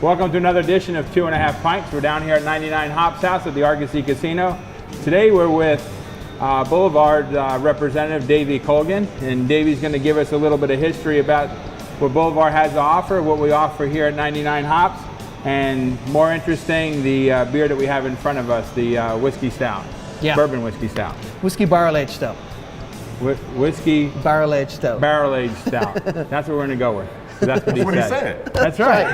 Welcome to another edition of 2.5 Pints. We're down here at 99 Hops House at the Argosy Casino. Today we're with Boulevard representative Davey Colgan, and Davey's going to give us a little bit of history about what Boulevard has to offer, what we offer here at 99 Hops, and more interesting, the beer that we have in front of us, the Whiskey Stout, Bourbon Whiskey Stout. Whiskey Barrel Aged Stout. Whiskey Barrel Aged Stout. Barrel Aged Stout. That's what we're going to go with. That's what he said. That's right.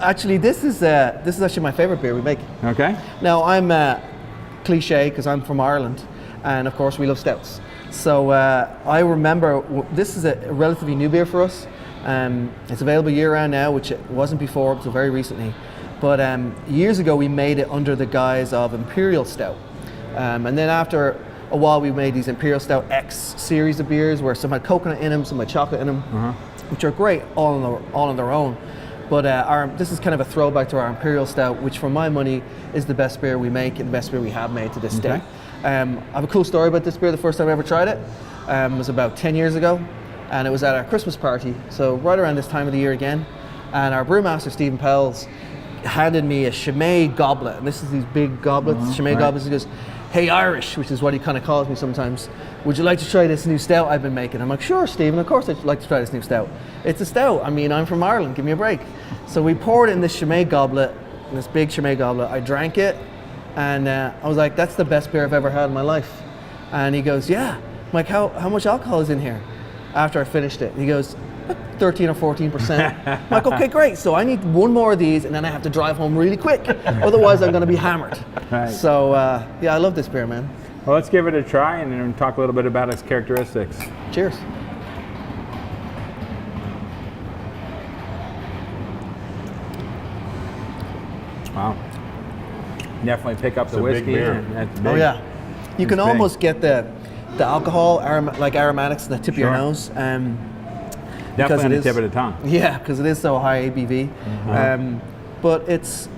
Actually, this is actually my favorite beer we make. Okay. Now I'm cliche because I'm from Ireland, and of course we love stouts. So I remember this is a relatively new beer for us. It's available year-round now, which it wasn't before until very recently. But years ago we made it under the guise of Imperial Stout, and then after a while we made these Imperial Stout X series of beers where some had coconut in them, some had chocolate in them, which are great all on their own. But this is kind of a throwback to our Imperial Stout, which for my money is the best beer we make and the best beer we have made to this day. I have a cool story about this beer. The first time I ever tried it was about 10 years ago, and it was at our Christmas party, so right around this time of the year again. And our brewmaster, Stephen Pells, handed me a Chimay goblet, and this is these big goblets, Chimay goblets. He goes, "Hey Irish," which is what he kind of calls me sometimes, "would you like to try this new stout I've been making?" I'm like, "Sure, Stephen, of course I'd like to try this new stout. It's a stout. I mean, I'm from Ireland, give me a break." So we poured it in this Chimay goblet, in this big Chimay goblet. I drank it, and I was like, "That's the best beer I've ever had in my life." And he goes, "Yeah." I'm like, how much alcohol is in here? After I finished it, he goes, 13 or 14%. I'm like, okay, great. So I need one more of these, and then I have to drive home really quick. Otherwise, I'm going to be hammered. Right. So, yeah, I love this beer, man. Well, let's give it a try and then talk a little bit about its characteristics. Cheers. Wow. Definitely pick up the whiskey. That's big. Oh, yeah. You can almost get the alcohol, like aromatics in the tip of your nose. Definitely on the tip of the tongue. Yeah, because it is so high ABV. But it's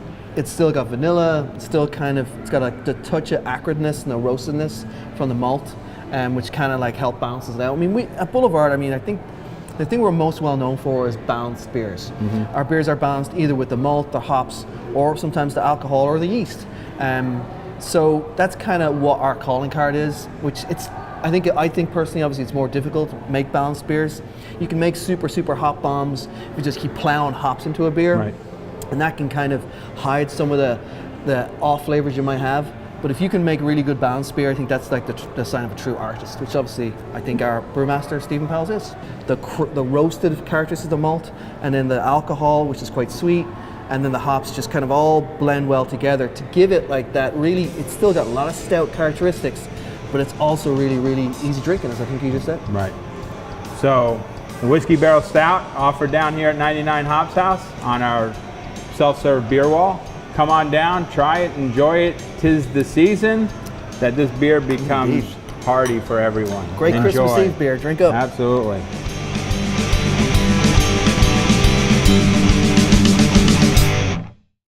still got vanilla. It's still it's got like the touch of acridness and the roastedness from the malt, which kind of like help balances it out. I mean, at Boulevard, I think the thing we're most well known for is balanced beers. Our beers are balanced either with the malt, the hops, or sometimes the alcohol or the yeast. So that's kind of what our calling card is, which I think personally, obviously, it's more difficult to make balanced beers. You can make super hop bombs if you just keep plowing hops into a beer, and that can kind of hide some of the off flavors you might have. But if you can make really good balanced beer, I think that's like the sign of a true artist, which obviously I think our brewmaster Stephen Pells is. The roasted characteristics of the malt, and then the alcohol, which is quite sweet, and then the hops just kind of all blend well together to give it like that. Really, it's still got a lot of stout characteristics, but it's also really easy drinking, as I think you just said. Right. So the Whiskey Barrel Stout offered down here at 99 Hops House on our self-serve beer wall. Come on down, try it, enjoy it. 'Tis the season that this beer becomes party for everyone. Great Christmas Eve beer, drink up. Absolutely.